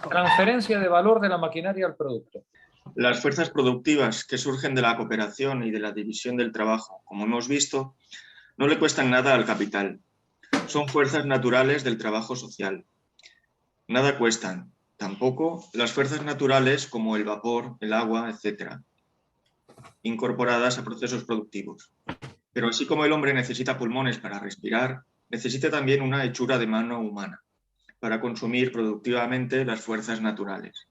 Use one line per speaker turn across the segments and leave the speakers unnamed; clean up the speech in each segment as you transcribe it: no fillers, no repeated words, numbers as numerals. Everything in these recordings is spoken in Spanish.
Transferencia de valor de la maquinaria al producto.
Las fuerzas productivas que surgen de la cooperación y de la división del trabajo, como hemos visto, no le cuestan nada al capital. Son fuerzas naturales del trabajo social. Nada cuestan, tampoco las fuerzas naturales como el vapor, el agua, etc., incorporadas a procesos productivos. Pero así como el hombre necesita pulmones para respirar, necesita también una hechura de mano humana para consumir productivamente las fuerzas naturales.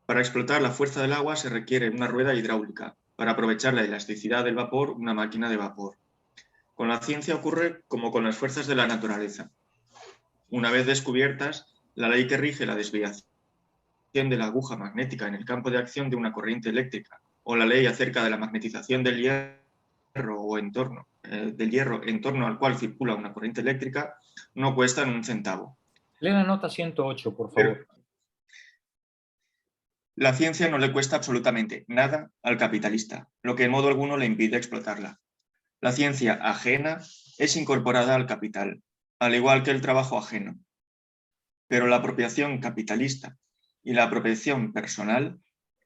Para explotar la fuerza del agua se requiere una rueda hidráulica, para aprovechar la elasticidad del vapor, una máquina de vapor. Con la ciencia ocurre como con las fuerzas de la naturaleza. Una vez descubiertas, la ley que rige la desviación de la aguja magnética en el campo de acción de una corriente eléctrica, o la ley acerca de la magnetización del hierro en torno al cual circula una corriente eléctrica, no cuestan un centavo.
Lee la nota 108, por favor.
La ciencia no le cuesta absolutamente nada al capitalista, lo que en modo alguno le impide explotarla. La ciencia ajena es incorporada al capital, al igual que el trabajo ajeno. Pero la apropiación capitalista y la apropiación personal,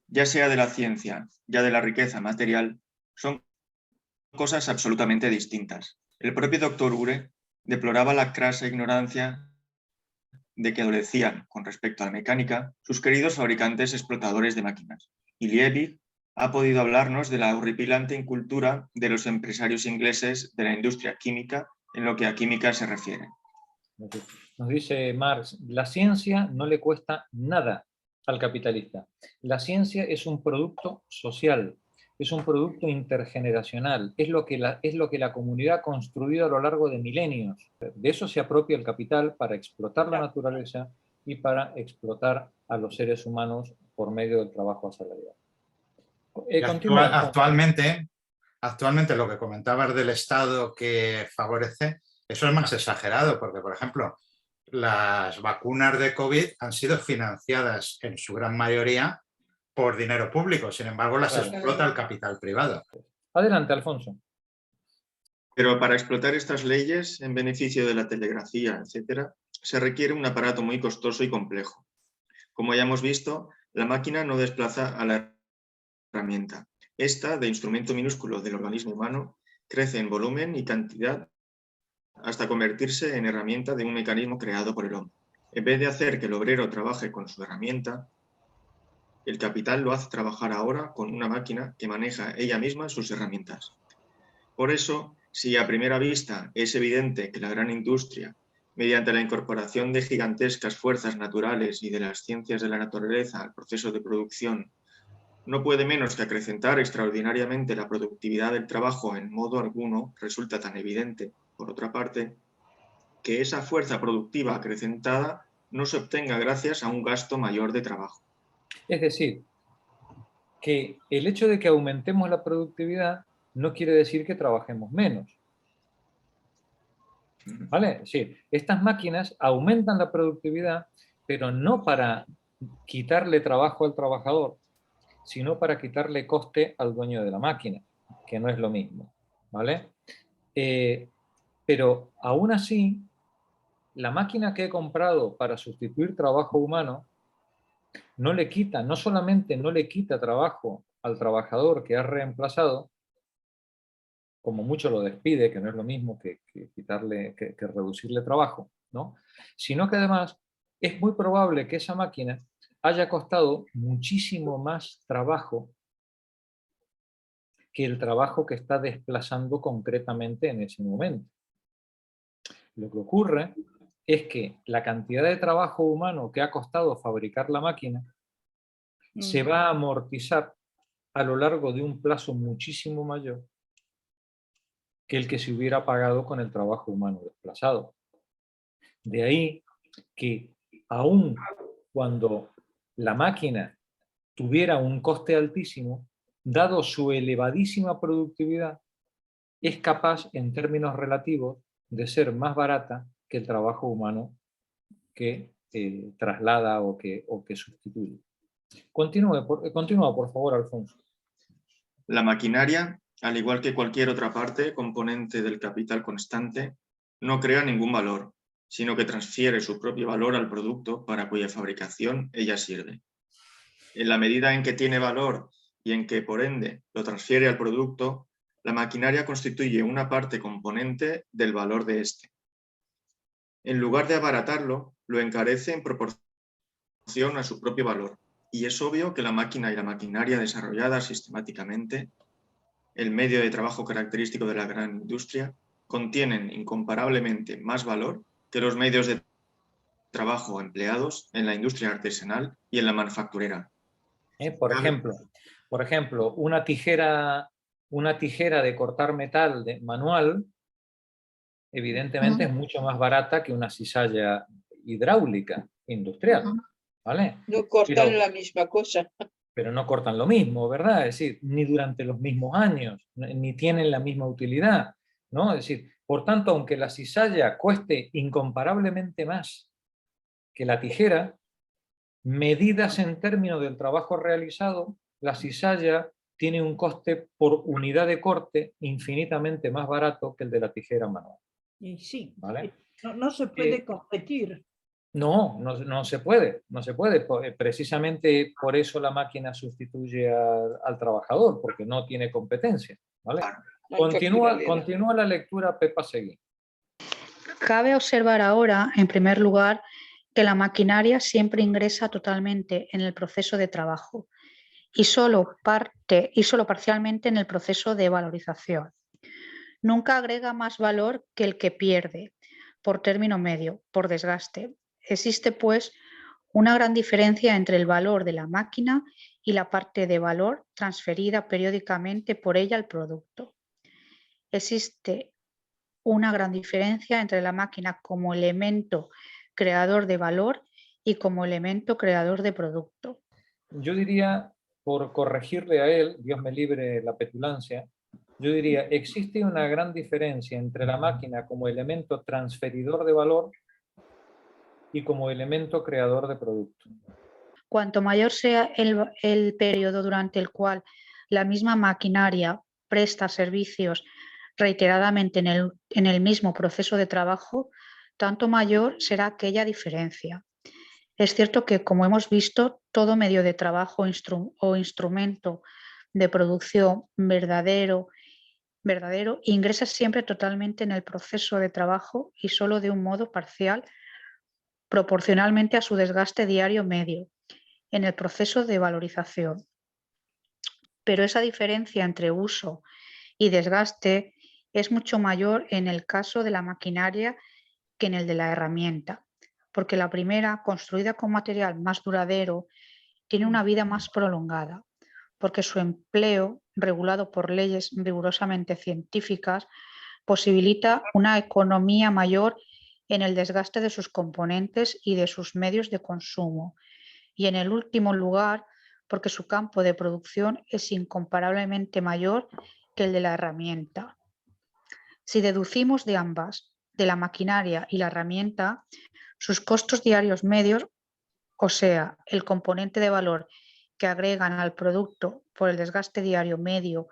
ya sea de la ciencia, ya de la riqueza material, son cosas absolutamente distintas. El propio doctor Ure deploraba la crasa ignorancia de que adolecían, con respecto a la mecánica, sus queridos fabricantes explotadores de máquinas. Y Liebig ha podido hablarnos de la horripilante incultura de los empresarios ingleses de la industria química en lo que a química se refiere.
Nos dice Marx, la ciencia no le cuesta nada al capitalista. La ciencia es un producto social, es un producto intergeneracional, es lo que la comunidad ha construido a lo largo de milenios. De eso se apropia el capital para explotar la naturaleza y para explotar a los seres humanos por medio del trabajo asalariado.
Actualmente lo que comentabas del Estado que favorece, eso es más exagerado, porque, por ejemplo, las vacunas de COVID han sido financiadas en su gran mayoría por dinero público, sin embargo las explota el capital privado.
Adelante, Alfonso.
Pero para explotar estas leyes en beneficio de la telegrafía, etc., se requiere un aparato muy costoso y complejo. Como ya hemos visto, la máquina no desplaza a la herramienta. Esta, de instrumento minúsculo del organismo humano, crece en volumen y cantidad hasta convertirse en herramienta de un mecanismo creado por el hombre. En vez de hacer que el obrero trabaje con su herramienta, el capital lo hace trabajar ahora con una máquina que maneja ella misma sus herramientas. Por eso, si a primera vista es evidente que la gran industria, mediante la incorporación de gigantescas fuerzas naturales y de las ciencias de la naturaleza al proceso de producción, no puede menos que acrecentar extraordinariamente la productividad del trabajo, en modo alguno resulta tan evidente, por otra parte, que esa fuerza productiva acrecentada no se obtenga gracias a un gasto mayor de trabajo.
Es decir, que el hecho de que aumentemos la productividad no quiere decir que trabajemos menos. ¿Vale? Es decir, estas máquinas aumentan la productividad, pero no para quitarle trabajo al trabajador, sino para quitarle coste al dueño de la máquina, que no es lo mismo. ¿Vale? Pero aún así, la máquina que he comprado para sustituir trabajo humano no solamente no le quita trabajo al trabajador que ha reemplazado, como mucho lo despide, que no es lo mismo que reducirle trabajo, ¿no? Sino que además es muy probable que esa máquina haya costado muchísimo más trabajo que el trabajo que está desplazando concretamente en ese momento. Lo que ocurre es que la cantidad de trabajo humano que ha costado fabricar la máquina se va a amortizar a lo largo de un plazo muchísimo mayor que el que se hubiera pagado con el trabajo humano desplazado. De ahí que aun cuando la máquina tuviera un coste altísimo, dado su elevadísima productividad, es capaz, en términos relativos, de ser más barata que el trabajo humano que traslada o que sustituye. Continúa, por favor, Alfonso.
La maquinaria, al igual que cualquier otra parte, componente del capital constante, no crea ningún valor. sino que transfiere su propio valor al producto para cuya fabricación ella sirve. En la medida en que tiene valor y en que, por ende, lo transfiere al producto, la maquinaria constituye una parte componente del valor de éste. En lugar de abaratarlo, lo encarece en proporción a su propio valor. Y es obvio que la máquina y la maquinaria desarrolladas sistemáticamente, el medio de trabajo característico de la gran industria, contienen incomparablemente más valor que los medios de trabajo empleados en la industria artesanal y en la manufacturera.
Por ejemplo, una tijera de cortar metal manual, evidentemente es mucho más barata que una cizalla hidráulica industrial, ¿vale?
No cortan la misma cosa.
Pero no cortan lo mismo, ¿verdad? Es decir, ni durante los mismos años, ni tienen la misma utilidad, ¿no? Es decir, por tanto, aunque la cizalla cueste incomparablemente más que la tijera, medidas en términos del trabajo realizado, la cizalla tiene un coste por unidad de corte infinitamente más barato que el de la tijera manual.
Y sí,
¿Vale?
no se puede competir.
No se puede. Precisamente por eso la máquina sustituye al trabajador, porque no tiene competencia. ¿Vale? Continúa la lectura, Pepa, seguí.
Cabe observar ahora, en primer lugar, que la maquinaria siempre ingresa totalmente en el proceso de trabajo y solo parcialmente en el proceso de valorización. Nunca agrega más valor que el que pierde, por término medio, por desgaste. Existe, pues, una gran diferencia entre el valor de la máquina y la parte de valor transferida periódicamente por ella al producto. Existe una gran diferencia entre la máquina como elemento creador de valor y como elemento creador de producto.
Yo diría, por corregirle a él, Dios me libre la petulancia, yo diría, existe una gran diferencia entre la máquina como elemento transferidor de valor y como elemento creador de producto.
Cuanto mayor sea el periodo durante el cual la misma maquinaria presta servicios reiteradamente en el mismo proceso de trabajo, tanto mayor será aquella diferencia. Es cierto que, como hemos visto, todo medio de trabajo o instrumento de producción verdadero ingresa siempre totalmente en el proceso de trabajo y solo de un modo parcial, proporcionalmente a su desgaste diario medio, en el proceso de valorización. Pero esa diferencia entre uso y desgaste es mucho mayor en el caso de la maquinaria que en el de la herramienta, porque la primera, construida con material más duradero, tiene una vida más prolongada, porque su empleo, regulado por leyes rigurosamente científicas, posibilita una economía mayor en el desgaste de sus componentes y de sus medios de consumo. Y en el último lugar, porque su campo de producción es incomparablemente mayor que el de la herramienta. Si deducimos de ambas, de la maquinaria y la herramienta, sus costos diarios medios, o sea, el componente de valor que agregan al producto por el desgaste diario medio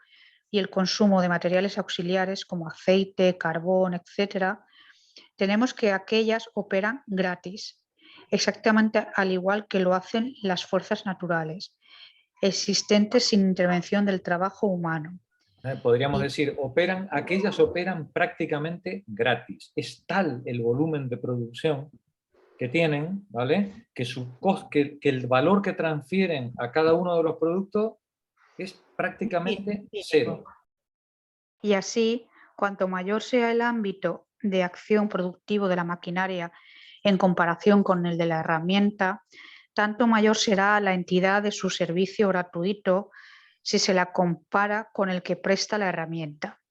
y el consumo de materiales auxiliares como aceite, carbón, etc., tenemos que aquellas operan gratis, exactamente al igual que lo hacen las fuerzas naturales, existentes sin intervención del trabajo humano.
Podríamos decir, aquellas operan prácticamente gratis. Es tal el volumen de producción que tienen, ¿vale? Que el valor que transfieren a cada uno de los productos es prácticamente cero.
Y así, cuanto mayor sea el ámbito de acción productivo de la maquinaria en comparación con el de la herramienta, tanto mayor será la entidad de su servicio gratuito si se la compara con el que presta la herramienta.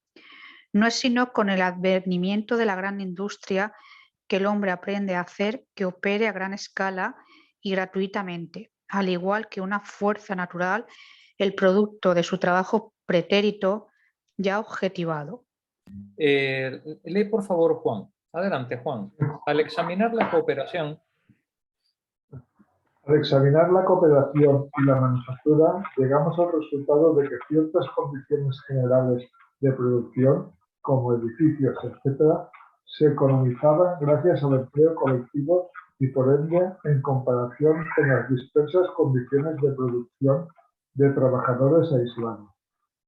No es sino con el advenimiento de la gran industria que el hombre aprende a hacer que opere a gran escala y gratuitamente, al igual que una fuerza natural, el producto de su trabajo pretérito ya objetivado.
Lee por favor, Juan. Adelante, Juan. Al examinar la cooperación
y la manufactura, llegamos al resultado de que ciertas condiciones generales de producción, como edificios, etc., se economizaban gracias al empleo colectivo y por ende en comparación con las dispersas condiciones de producción de trabajadores aislados.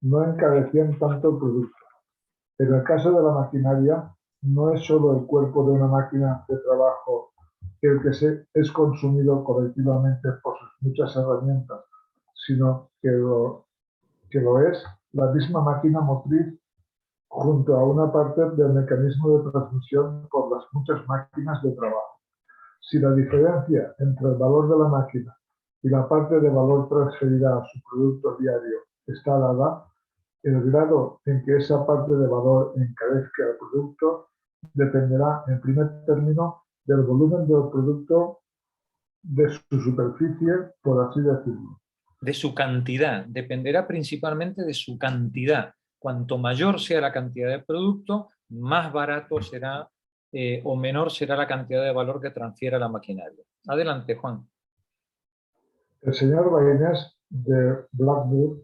No encarecían tanto el producto. En el caso de la maquinaria, no es solo el cuerpo de una máquina de trabajo el que es consumido colectivamente por sus muchas herramientas, sino que lo es la misma máquina motriz junto a una parte del mecanismo de transmisión por las muchas máquinas de trabajo. Si la diferencia entre el valor de la máquina y la parte de valor transferida a su producto diario está dada, el grado en que esa parte de valor encarezca el producto dependerá, en primer término, del volumen del producto, de su superficie, por así decirlo.
De su cantidad, dependerá principalmente de su cantidad. Cuanto mayor sea la cantidad de producto, más barato será o menor será la cantidad de valor que transfiera la maquinaria. Adelante, Juan.
El señor Baines de Blackburn,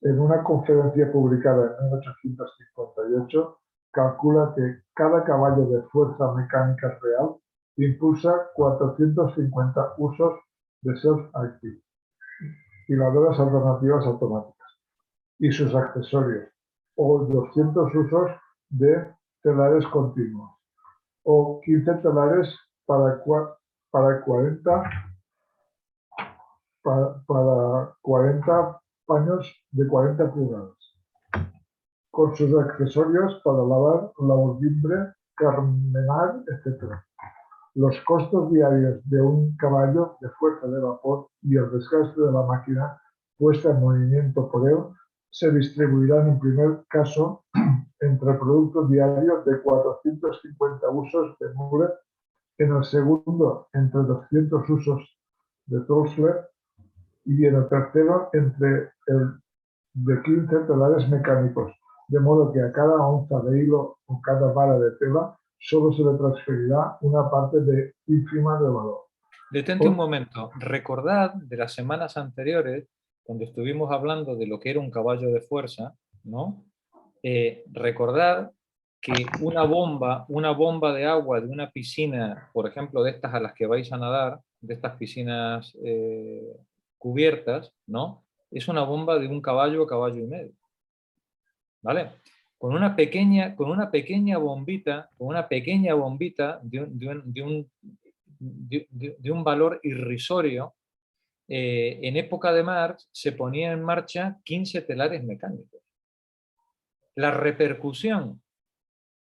en una conferencia publicada en 1858, calcula que cada caballo de fuerza mecánica real impulsa 450 usos de self-active, hiladoras alternativas automáticas, y sus accesorios, o 200 usos de telares continuos, o 15 telares para 40 paños de 40 pulgadas, con sus accesorios para lavar la urdimbre, carmenar, etc. Los costos diarios de un caballo de fuerza de vapor y el desgaste de la máquina puesta en movimiento por él se distribuirán en primer caso entre el producto diario de 450 usos de mule, en el segundo entre 200 usos de Torsler y en el tercero entre el de 15 telares mecánicos, de modo que a cada onza de hilo o cada vara de tela solo se le transferirá una parte de ínfima de valor.
Detente un momento. Recordad de las semanas anteriores, cuando estuvimos hablando de lo que era un caballo de fuerza, ¿no? Recordad que una bomba de agua de una piscina, por ejemplo, de estas a las que vais a nadar, de estas piscinas cubiertas, ¿no? Es una bomba de un caballo, caballo y medio. ¿Vale? Con una pequeña bombita de un valor irrisorio, en época de Marx se ponía en marcha 15 telares mecánicos. La repercusión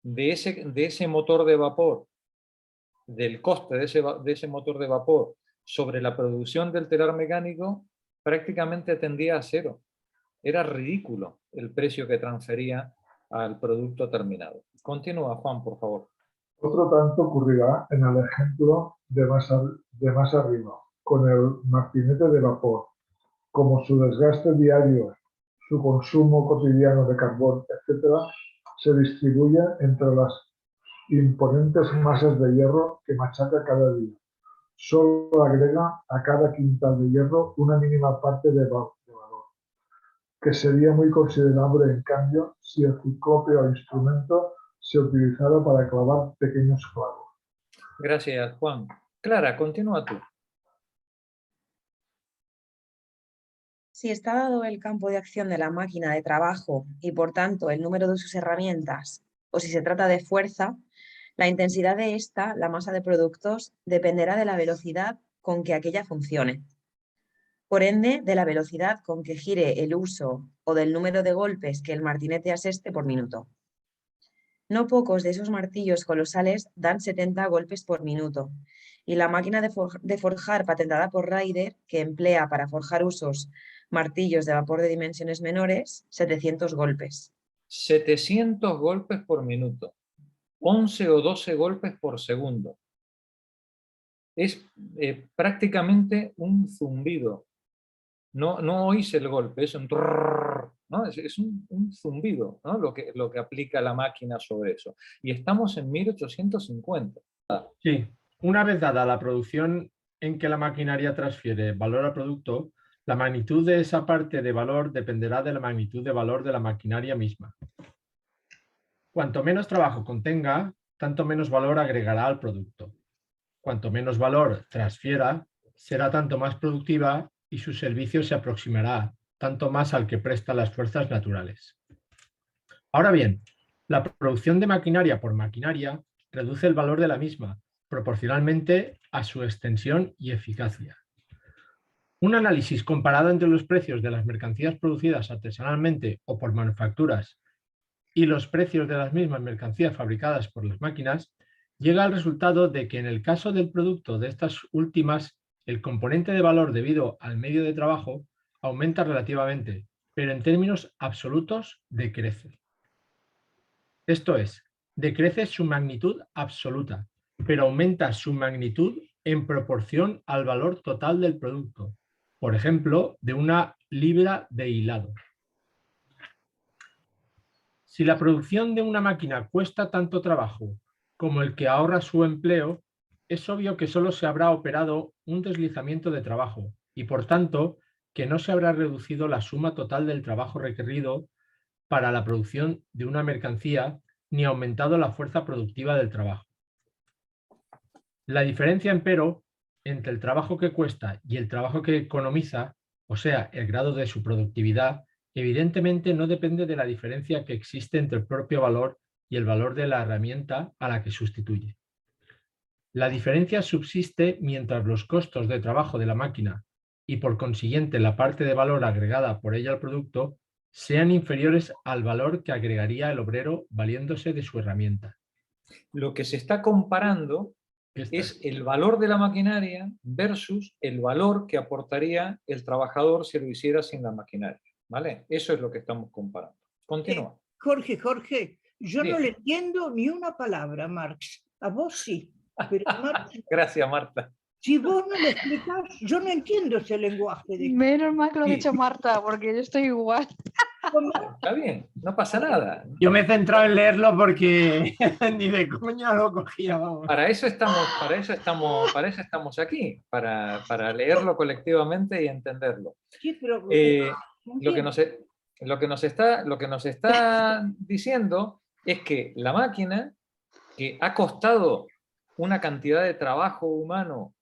de ese motor de vapor, del coste de ese motor de vapor sobre la producción del telar mecánico, prácticamente tendía a cero. Era ridículo el precio que transfería al producto terminado. Continúa, Juan, por favor.
Otro tanto ocurrirá en el ejemplo de más arriba, con el martinete de vapor. Como su desgaste diario, su consumo cotidiano de carbón, etc., se distribuye entre las imponentes masas de hierro que machaca cada día. Solo agrega a cada quintal de hierro una mínima parte de valor, que sería muy considerable, en cambio, si el ciclope o instrumento se utilizara para clavar pequeños clavos.
Gracias, Juan. Clara, continúa tú.
Si está dado el campo de acción de la máquina de trabajo y, por tanto, el número de sus herramientas, o si se trata de fuerza, la intensidad de esta, la masa de productos, dependerá de la velocidad con que aquella funcione. Por ende, de la velocidad con que gire el uso o del número de golpes que el martinete aseste por minuto. No pocos de esos martillos colosales dan 70 golpes por minuto, y la máquina de forjar patentada por Ryder, que emplea para forjar usos martillos de vapor de dimensiones menores, 700 golpes.
700 golpes por minuto. 11 o 12 golpes por segundo. Es prácticamente un zumbido. No oís el golpe, es un trrr, ¿no? Es un zumbido, ¿no? Lo que aplica la máquina sobre eso. Y estamos en 1850.
Sí, una vez dada la producción en que la maquinaria transfiere valor al producto, la magnitud de esa parte de valor dependerá de la magnitud de valor de la maquinaria misma. Cuanto menos trabajo contenga, tanto menos valor agregará al producto. Cuanto menos valor transfiera, será tanto más productiva y su servicio se aproximará tanto más al que presta las fuerzas naturales. Ahora bien, la producción de maquinaria por maquinaria reduce el valor de la misma, proporcionalmente a su extensión y eficacia. Un análisis comparado entre los precios de las mercancías producidas artesanalmente o por manufacturas y los precios de las mismas mercancías fabricadas por las máquinas llega al resultado de que en el caso del producto de estas últimas, el componente de valor debido al medio de trabajo aumenta relativamente, pero en términos absolutos decrece. Esto es, decrece su magnitud absoluta, pero aumenta su magnitud en proporción al valor total del producto, por ejemplo, de una libra de hilado. Si la producción de una máquina cuesta tanto trabajo como el que ahorra su empleo, es obvio que solo se habrá operado un deslizamiento de trabajo y, por tanto, que no se habrá reducido la suma total del trabajo requerido para la producción de una mercancía ni aumentado la fuerza productiva del trabajo. La diferencia, empero, entre el trabajo que cuesta y el trabajo que economiza, o sea, el grado de su productividad, evidentemente no depende de la diferencia que existe entre el propio valor y el valor de la herramienta a la que sustituye. La diferencia subsiste mientras los costos de trabajo de la máquina y por consiguiente la parte de valor agregada por ella al producto sean inferiores al valor que agregaría el obrero valiéndose de su herramienta.
Lo que se está comparando es el valor de la maquinaria versus el valor que aportaría el trabajador si lo hiciera sin la maquinaria, ¿vale? Eso es lo que estamos comparando. Continúa.
Jorge, yo
Bien.
no le entiendo ni una palabra, Marx. A vos sí. Pero Marx,
Gracias, Marta.
si vos no le explicás, yo no entiendo ese lenguaje.
Menos mal que lo ha
Sí.
dicho Marta, porque yo estoy igual.
Está bien, no pasa nada.
Yo me he centrado en leerlo porque ni de coña lo cogía, vamos.
Para eso estamos aquí, para leerlo colectivamente y entenderlo.
Sí, pero
Lo que nos está diciendo es que la máquina, que ha costado una cantidad de trabajo humano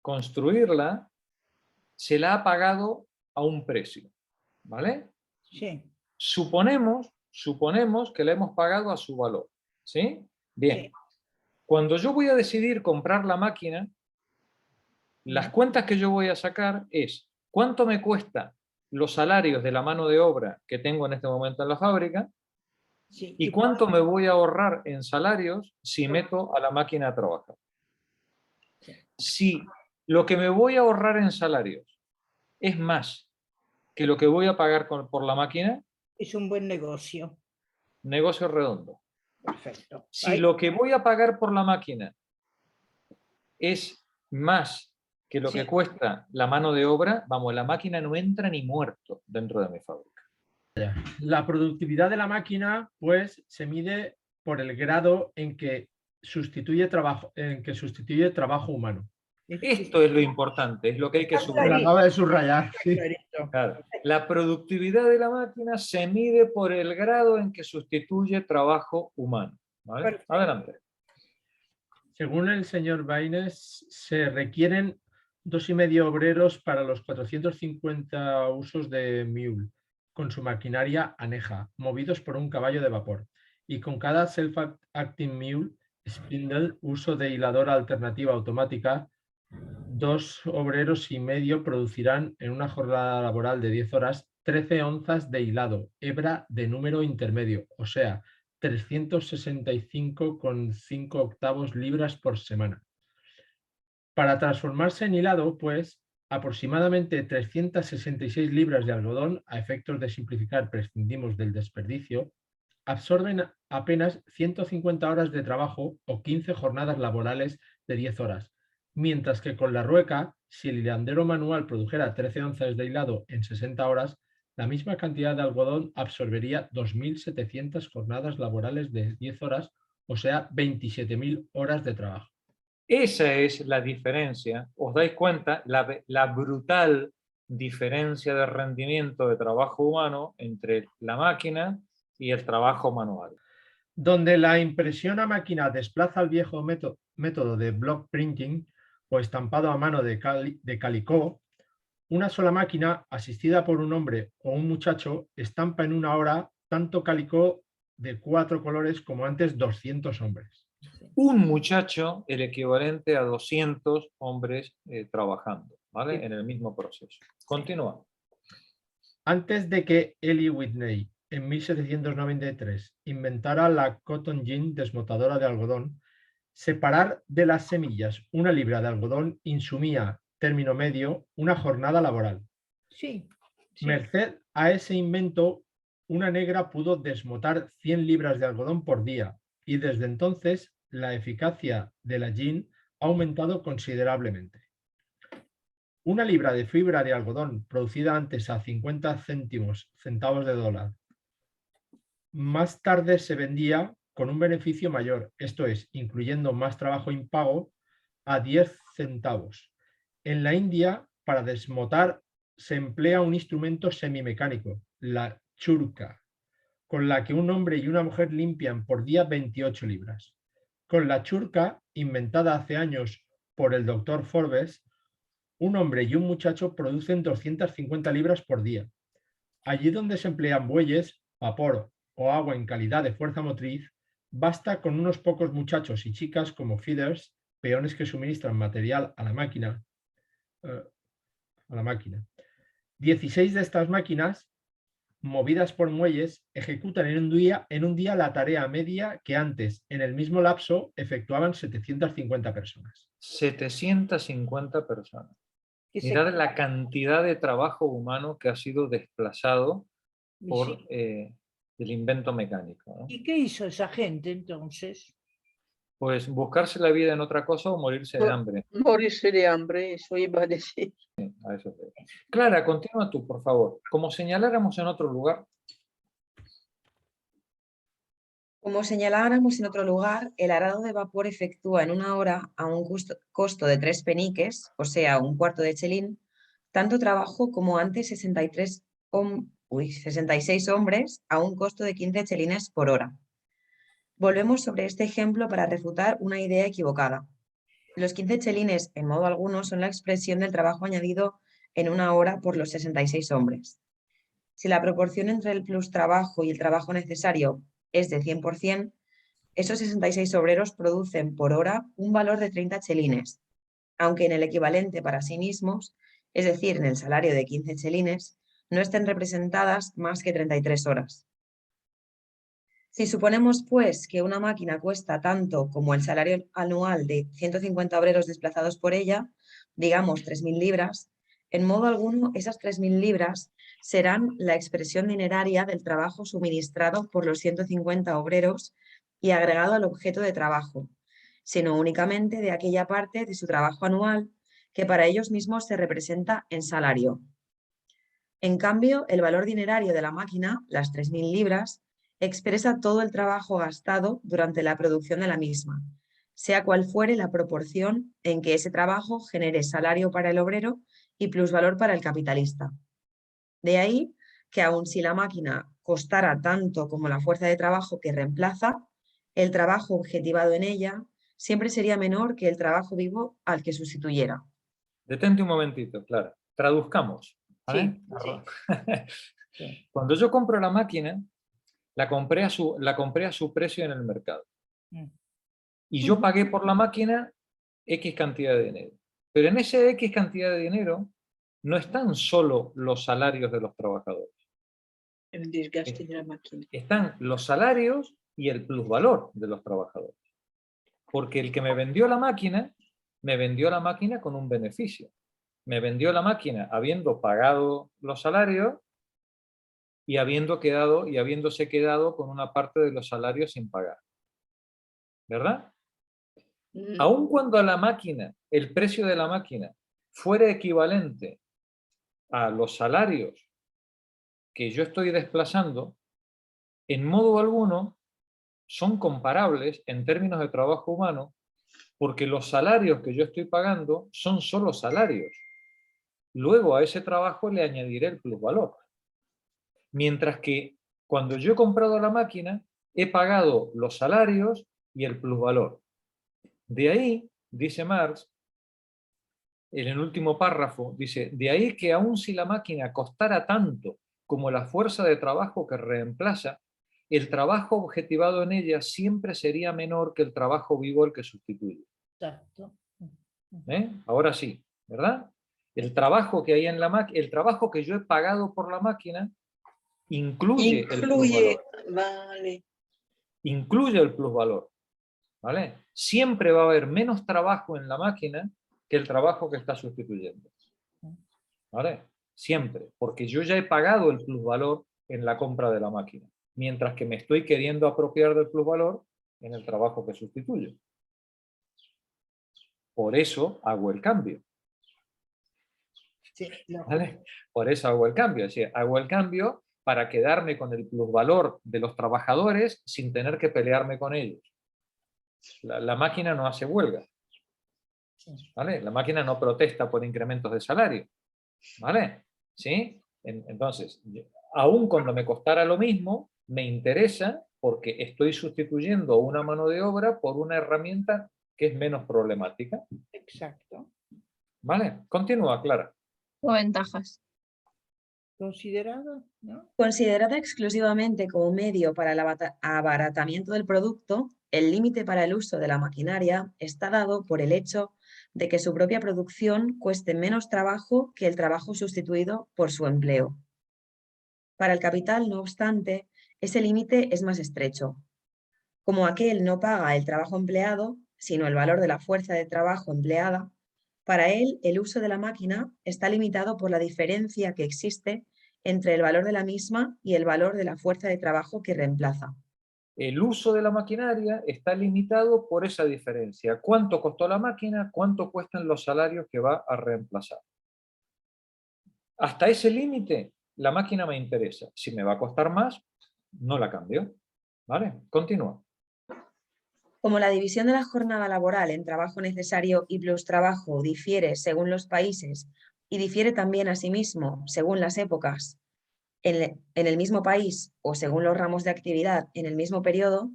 construirla, se la ha pagado a un precio, ¿vale?
sí.
Suponemos que la hemos pagado a su valor, ¿sí? Bien.
Sí.
Cuando yo voy a decidir comprar la máquina, las cuentas que yo voy a sacar es cuánto me cuesta los salarios de la mano de obra que tengo en este momento en la fábrica
Sí.
y cuánto me voy a ahorrar en salarios si meto a la máquina a trabajar. Si lo que me voy a ahorrar en salarios es más que lo que voy a pagar por la máquina,
Es un buen negocio.
negocio redondo.
Perfecto.
Si
Ahí-
lo que voy a pagar por la máquina es más que lo
Sí.
que cuesta la mano de obra, vamos, la máquina no entra ni muerto dentro de mi fábrica.
La productividad de la máquina, pues, se mide por el grado en que sustituye trabajo humano.
Esto es lo importante, es lo que hay que
Está
Lo
subrayar.
acabo de subrayar. Sí.
clarito.
Claro. La productividad de la máquina se mide por el grado en que sustituye trabajo humano, ¿vale?
Perfecto.
Adelante.
Según el señor Baines, se requieren 2,5 obreros para los 450 usos de Mule, con su maquinaria aneja, movidos por un caballo de vapor. Y con cada self-acting Mule, spindle, uso de hiladora alternativa automática, 2,5 obreros producirán en una jornada laboral de 10 horas 13 onzas de hilado, hebra de número intermedio, o sea, 365,5 octavos libras por semana. Para transformarse en hilado, pues, aproximadamente 366 libras de algodón, a efectos de simplificar prescindimos del desperdicio, absorben apenas 150 horas de trabajo o 15 jornadas laborales de 10 horas, mientras que con la rueca, si el hilandero manual produjera 13 onzas de hilado en 60 horas, la misma cantidad de algodón absorbería 2.700 jornadas laborales de 10 horas, o sea, 27.000 horas de trabajo.
Esa es la diferencia, ¿os dais cuenta? La brutal diferencia de rendimiento de trabajo humano entre la máquina y el trabajo manual.
Donde la impresión a máquina desplaza el viejo método de block printing o estampado a mano de calicó, una sola máquina, asistida por un hombre o un muchacho, estampa en una hora tanto calicó de 4 colores como antes 200 hombres.
Un muchacho, el equivalente a 200 hombres trabajando, ¿vale? En el mismo proceso. Continúa.
Antes de que Eli Whitney, en 1793, inventara la cotton gin desmotadora de algodón, separar de las semillas una libra de algodón insumía, término medio, una jornada laboral.
Sí.
Merced a ese invento, una negra pudo desmotar 100 libras de algodón por día y desde entonces la eficacia de la gin ha aumentado considerablemente. Una libra de fibra de algodón producida antes a 50 centavos de dólar, más tarde se vendía con un beneficio mayor, esto es, incluyendo más trabajo impago, a 10 centavos. En la India, para desmotar se emplea un instrumento semimecánico, la churka, con la que un hombre y una mujer limpian por día 28 libras. Con la churka, inventada hace años por el doctor Forbes, un hombre y un muchacho producen 250 libras por día. Allí donde se emplean bueyes, vapor o agua en calidad de fuerza motriz, basta con unos pocos muchachos y chicas como feeders, peones que suministran material a la máquina. 16 de estas máquinas, movidas por muelles, ejecutan en un día la tarea media que antes, en el mismo lapso, efectuaban 750 personas.
750 personas. Mirad la cantidad de trabajo humano que ha sido desplazado por el invento mecánico, ¿no?
¿Y qué hizo esa gente entonces?
Pues buscarse la vida en otra cosa o morirse de hambre.
Morirse de hambre, eso iba a decir.
A eso te... Clara, continúa tú, por favor. Como señaláramos en otro lugar.
Como señaláramos en otro lugar, el arado de vapor efectúa en una hora a un costo de 3 peniques, o sea, un cuarto de chelín, tanto trabajo como antes 66 hombres a un costo de 15 chelines por hora. Volvemos sobre este ejemplo para refutar una idea equivocada. Los 15 chelines, en modo alguno, son la expresión del trabajo añadido en una hora por los 66 hombres. Si la proporción entre el plus trabajo y el trabajo necesario es de 100%, esos 66 obreros producen por hora un valor de 30 chelines, aunque en el equivalente para sí mismos, es decir, en el salario de 15 chelines, no estén representadas más que 33 horas. Si suponemos, pues, que una máquina cuesta tanto como el salario anual de 150 obreros desplazados por ella, digamos 3.000 libras, en modo alguno esas 3.000 libras serán la expresión dineraria del trabajo suministrado por los 150 obreros y agregado al objeto de trabajo, sino únicamente de aquella parte de su trabajo anual que para ellos mismos se representa en salario. En cambio, el valor dinerario de la máquina, las 3.000 libras, expresa todo el trabajo gastado durante la producción de la misma, sea cual fuere la proporción en que ese trabajo genere salario para el obrero y plusvalor para el capitalista. De ahí que aun si la máquina costara tanto como la fuerza de trabajo que reemplaza, el trabajo objetivado en ella siempre sería menor que el trabajo vivo al que sustituyera.
Detente un momentito, Clara. Traduzcamos. ¿Vale? Sí. Cuando yo compro la máquina, la compré a su precio en el mercado. Y yo pagué por la máquina X cantidad de dinero. Pero en ese X cantidad de dinero no están solo los salarios de los trabajadores.
El desgaste de la máquina.
Están los salarios y el plusvalor de los trabajadores. Porque el que me vendió la máquina con un beneficio. Me vendió la máquina habiendo pagado los salarios y habiéndose quedado con una parte de los salarios sin pagar. ¿Verdad? Aun cuando a la máquina, el precio de la máquina fuera equivalente a los salarios que yo estoy desplazando, en modo alguno son comparables en términos de trabajo humano, porque los salarios que yo estoy pagando son solo salarios. Luego a ese trabajo le añadiré el plusvalor. Mientras que cuando yo he comprado la máquina, he pagado los salarios y el plusvalor. De ahí, dice Marx, en el último párrafo, dice, de ahí que aun si la máquina costara tanto como la fuerza de trabajo que reemplaza, el trabajo objetivado en ella siempre sería menor que el trabajo vivo al que sustituye.
Exacto.
Ahora sí, ¿verdad? El trabajo que hay en la máquina, el trabajo que yo he pagado por la máquina, incluye el plusvalor.
Vale.
Incluye el plusvalor. ¿Vale? Siempre va a haber menos trabajo en la máquina que el trabajo que está sustituyendo. ¿Vale? Siempre, porque yo ya he pagado el plusvalor en la compra de la máquina, mientras que me estoy queriendo apropiar del plusvalor en el trabajo que sustituyo. Por eso hago el cambio.
Sí,
¿Vale? Por eso hago el cambio. Es decir, hago el cambio para quedarme con el plusvalor de los trabajadores sin tener que pelearme con ellos. La máquina no hace huelga. ¿Vale? La máquina no protesta por incrementos de salario. ¿Vale? ¿Sí? Entonces, aun cuando me costara lo mismo, me interesa porque estoy sustituyendo una mano de obra por una herramienta que es menos problemática.
Exacto.
¿Vale? Continúa, Clara.
O ventajas.
Considerado, ¿no?
Considerada exclusivamente como medio para el abaratamiento del producto, el límite para el uso de la maquinaria está dado por el hecho de que su propia producción cueste menos trabajo que el trabajo sustituido por su empleo. Para el capital, no obstante, ese límite es más estrecho. Como aquel no paga el trabajo empleado, sino el valor de la fuerza de trabajo empleada, para él el uso de la máquina está limitado por la diferencia que existe entre el valor de la misma y el valor de la fuerza de trabajo que reemplaza.
El uso de la maquinaria está limitado por esa diferencia. ¿Cuánto costó la máquina? ¿Cuánto cuestan los salarios que va a reemplazar? Hasta ese límite, la máquina me interesa. Si me va a costar más, no la cambio. ¿Vale? Continúa.
Como la división de la jornada laboral en trabajo necesario y plustrabajo difiere según los países y difiere también asimismo según las épocas en el mismo país o según los ramos de actividad en el mismo periodo,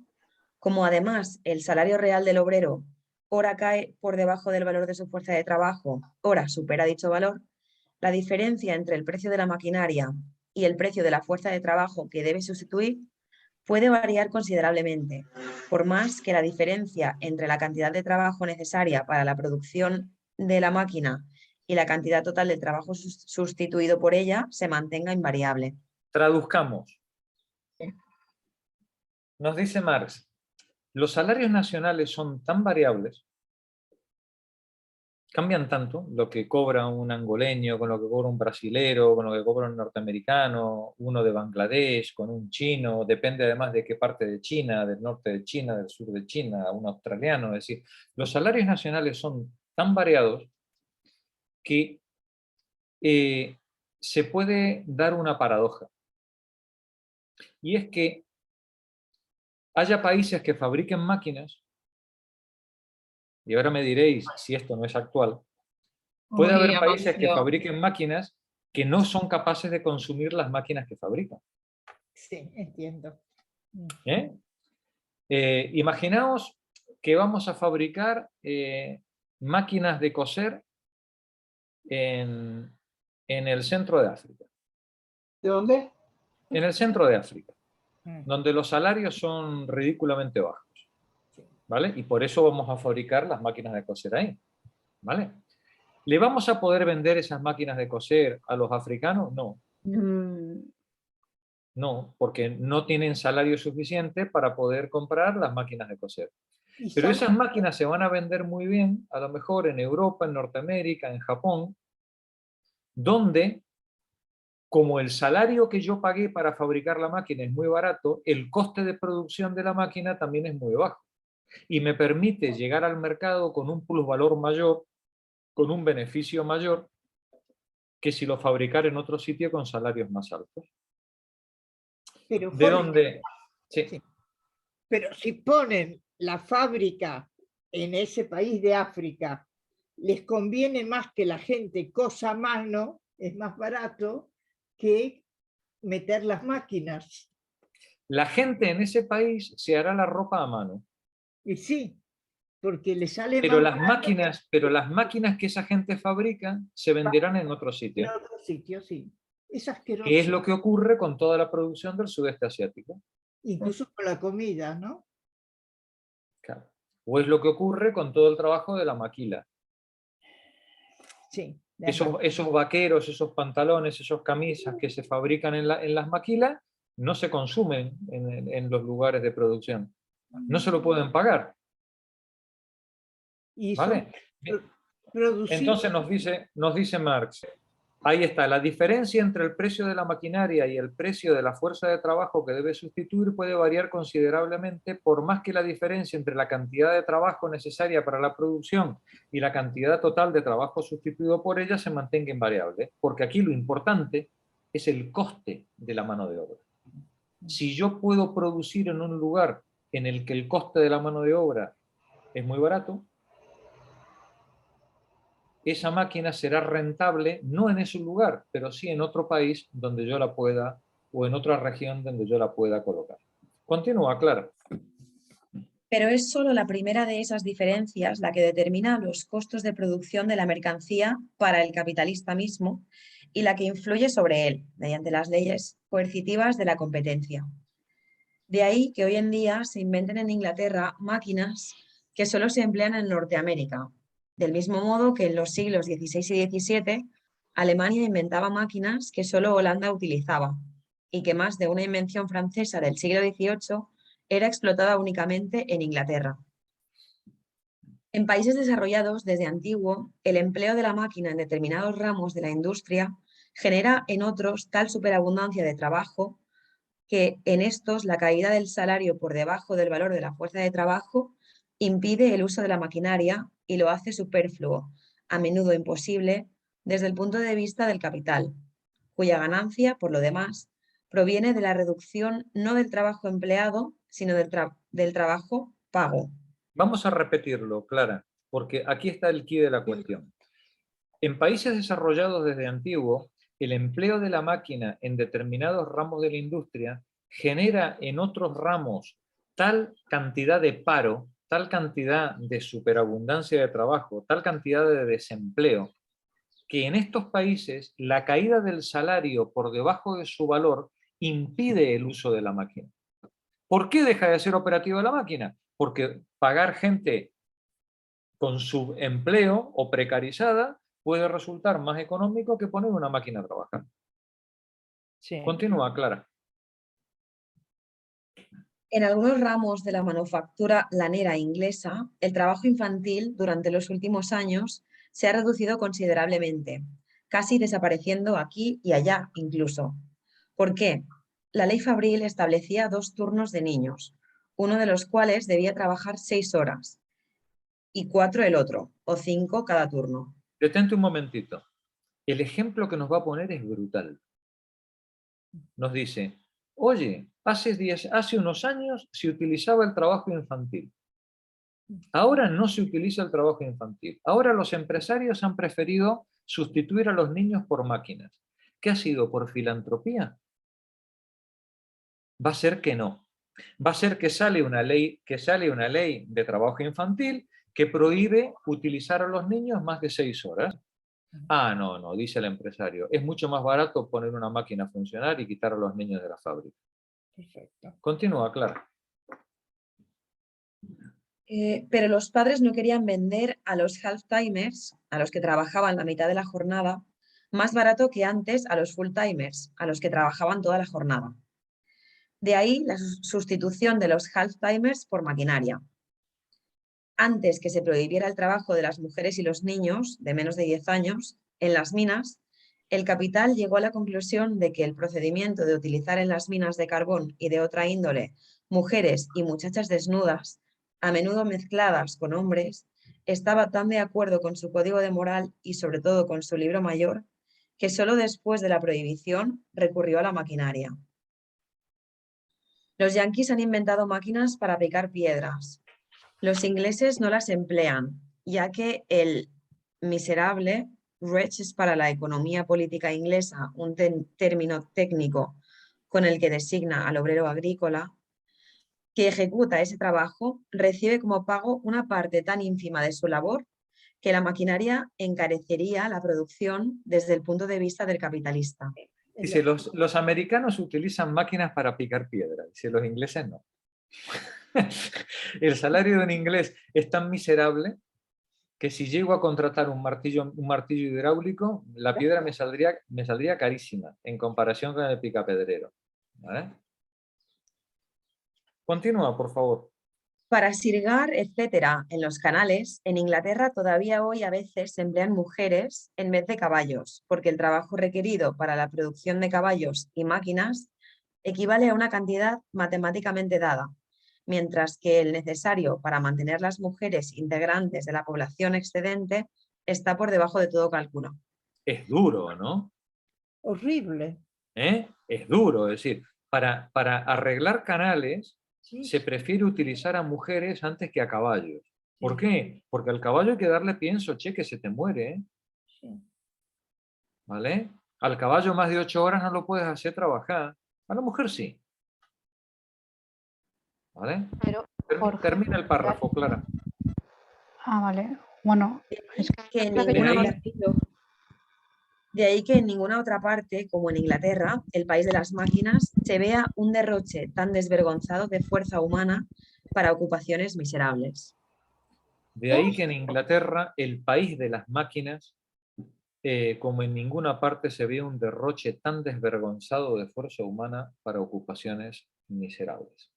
como además el salario real del obrero ora cae por debajo del valor de su fuerza de trabajo, ora supera dicho valor, la diferencia entre el precio de la maquinaria y el precio de la fuerza de trabajo que debe sustituir puede variar considerablemente, por más que la diferencia entre la cantidad de trabajo necesaria para la producción de la máquina y la cantidad total de trabajo sustituido por ella se mantenga invariable.
Traduzcamos. Nos dice Marx, los salarios nacionales son tan variables, cambian tanto, lo que cobra un angoleño, con lo que cobra un brasilero, con lo que cobra un norteamericano, uno de Bangladesh, con un chino, depende además de qué parte de China, del norte de China, del sur de China, un australiano, es decir, los salarios nacionales son tan variados que se puede dar una paradoja. Y es que haya países que fabriquen máquinas, y ahora me diréis si esto no es actual, puede haber países que fabriquen máquinas que no son capaces de consumir las máquinas que fabrican.
Sí, entiendo.
Imaginaos que vamos a fabricar máquinas de coser en el centro de África.
¿De dónde?
En el centro de África, donde los salarios son ridículamente bajos. ¿Vale? Y por eso vamos a fabricar las máquinas de coser ahí. ¿Vale? ¿Le vamos a poder vender esas máquinas de coser a los africanos? No. No, porque no tienen salario suficiente para poder comprar las máquinas de coser. Pero esas máquinas se van a vender muy bien, a lo mejor en Europa, en Norteamérica, en Japón, donde, como el salario que yo pagué para fabricar la máquina es muy barato, el coste de producción de la máquina también es muy bajo. Y me permite llegar al mercado con un plusvalor mayor, con un beneficio mayor, que si lo fabricara en otro sitio con salarios más altos.
Pero,
¿de dónde? Sí.
Sí. Pero si ponen la fábrica en ese país de África, les conviene más que la gente cosa a mano, es más barato que meter las máquinas.
La gente en ese país se hará la ropa a mano.
Y sí, porque le sale
Pero
más
las máquinas que esa gente fabrica se venderán en otro
en
sitio.
otro sitio, sí. Es
Que es
asqueroso.
lo que ocurre con toda la producción del sudeste asiático.
Incluso con la comida, ¿no?
Claro. O es lo que ocurre con todo el trabajo de la maquila.
Sí.
Esos vaqueros, esos pantalones, esas camisas que se fabrican en las maquilas no se consumen en los lugares de producción. No se lo pueden pagar.
Y
¿Vale?
son producidos.
Entonces nos dice Marx, ahí está, la diferencia entre el precio de la maquinaria y el precio de la fuerza de trabajo que debe sustituir puede variar considerablemente, por más que la diferencia entre la cantidad de trabajo necesaria para la producción y la cantidad total de trabajo sustituido por ella se mantenga invariable, porque aquí lo importante es el coste de la mano de obra. Si yo puedo producir en un lugar en el que el coste de la mano de obra es muy barato, esa máquina será rentable no en ese lugar, pero sí en otro país donde yo la pueda, o en otra región donde yo la pueda colocar. Continúa, Clara.
Pero es solo la primera de esas diferencias la que determina los costos de producción de la mercancía para el capitalista mismo y la que influye sobre él mediante las leyes coercitivas de la competencia. De ahí que hoy en día se inventen en Inglaterra máquinas que solo se emplean en Norteamérica, del mismo modo que en los siglos XVI y XVII Alemania inventaba máquinas que solo Holanda utilizaba y que más de una invención francesa del siglo XVIII era explotada únicamente en Inglaterra. En países desarrollados, desde antiguo, el empleo de la máquina en determinados ramos de la industria genera en otros tal superabundancia de trabajo que en estos la caída del salario por debajo del valor de la fuerza de trabajo impide el uso de la maquinaria y lo hace superfluo, a menudo imposible, desde el punto de vista del capital, cuya ganancia, por lo demás, proviene de la reducción no del trabajo empleado, sino del trabajo pago.
Vamos a repetirlo, Clara, porque aquí está el quid de la cuestión. En países desarrollados desde antiguo, el empleo de la máquina en determinados ramos de la industria genera en otros ramos tal cantidad de paro, tal cantidad de superabundancia de trabajo, tal cantidad de desempleo, que en estos países la caída del salario por debajo de su valor impide el uso de la máquina. ¿Por qué deja de ser operativa la máquina? Porque pagar gente con subempleo o precarizada puede resultar más económico que poner una máquina a trabajar.
Sí.
Continúa, Clara.
En algunos ramos de la manufactura lanera inglesa, el trabajo infantil durante los últimos años se ha reducido considerablemente, casi desapareciendo aquí y allá incluso. ¿Por qué? La ley Fabril establecía 2 turnos de niños, uno de los cuales debía trabajar 6 horas y 4 el otro, o 5 cada turno.
Detente un momentito. El ejemplo que nos va a poner es brutal. Nos dice, oye, hace unos años se utilizaba el trabajo infantil. Ahora no se utiliza el trabajo infantil. Ahora los empresarios han preferido sustituir a los niños por máquinas. ¿Qué ha sido? ¿Por filantropía? Va a ser que no. Va a ser que sale una ley de trabajo infantil que prohíbe utilizar a los niños más de 6 horas. Ah, no, dice el empresario. Es mucho más barato poner una máquina a funcionar y quitar a los niños de la fábrica.
Perfecto.
Continúa, Clara.
Pero los padres no querían vender a los half-timers, a los que trabajaban la mitad de la jornada, más barato que antes a los full-timers, a los que trabajaban toda la jornada. De ahí la sustitución de los half-timers por maquinaria. Antes que se prohibiera el trabajo de las mujeres y los niños de menos de 10 años en las minas, el capital llegó a la conclusión de que el procedimiento de utilizar en las minas de carbón y de otra índole mujeres y muchachas desnudas, a menudo mezcladas con hombres, estaba tan de acuerdo con su código de moral y sobre todo con su libro mayor, que solo después de la prohibición recurrió a la maquinaria. Los yanquis han inventado máquinas para picar piedras. Los ingleses no las emplean, ya que el miserable, wretch es para la economía política inglesa un término técnico con el que designa al obrero agrícola que ejecuta ese trabajo, recibe como pago una parte tan ínfima de su labor que la maquinaria encarecería la producción desde el punto de vista del capitalista.
Dice, los americanos utilizan máquinas para picar piedra, dice, los ingleses no. El salario de un inglés es tan miserable que si llego a contratar un martillo hidráulico, la piedra me saldría carísima en comparación con el picapedrero. ¿Vale? Continúa, por favor.
Para sirgar, etcétera, en los canales, en Inglaterra todavía hoy a veces se emplean mujeres en vez de caballos, porque el trabajo requerido para la producción de caballos y máquinas equivale a una cantidad matemáticamente dada, mientras que el necesario para mantener las mujeres integrantes de la población excedente está por debajo de todo cálculo.
Es duro, ¿no?
Horrible.
Es duro, es decir, para arreglar canales
Sí,
se prefiere utilizar a mujeres antes que a caballos. ¿Por qué? Porque al caballo hay que darle pienso, che, que se te muere, ¿eh?
sí.
¿Vale? Al caballo más de 8 horas no lo puedes hacer trabajar. A la mujer sí. ¿Vale?
Pero, Jorge,
Termina el párrafo, Clara.
vale. Bueno, es
Que en
lo que
ninguna-
yo-
De ahí que en ninguna otra parte, como en Inglaterra, el país de las máquinas, se vea un derroche tan desvergonzado de fuerza humana para ocupaciones miserables.
De ahí que en Inglaterra, el país de las máquinas, como en ninguna parte se ve un derroche tan desvergonzado de fuerza humana para ocupaciones miserables.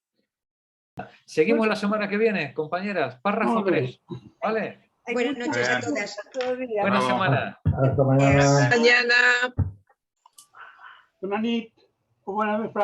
Seguimos la semana que viene, compañeras. Párrafo 3. ¿Vale?
Buenas noches a
Bien.
todas.
Todavía.
Buena
Bravo.
semana.
Hasta mañana.
Mañana.
Bona nit o bona vesprada.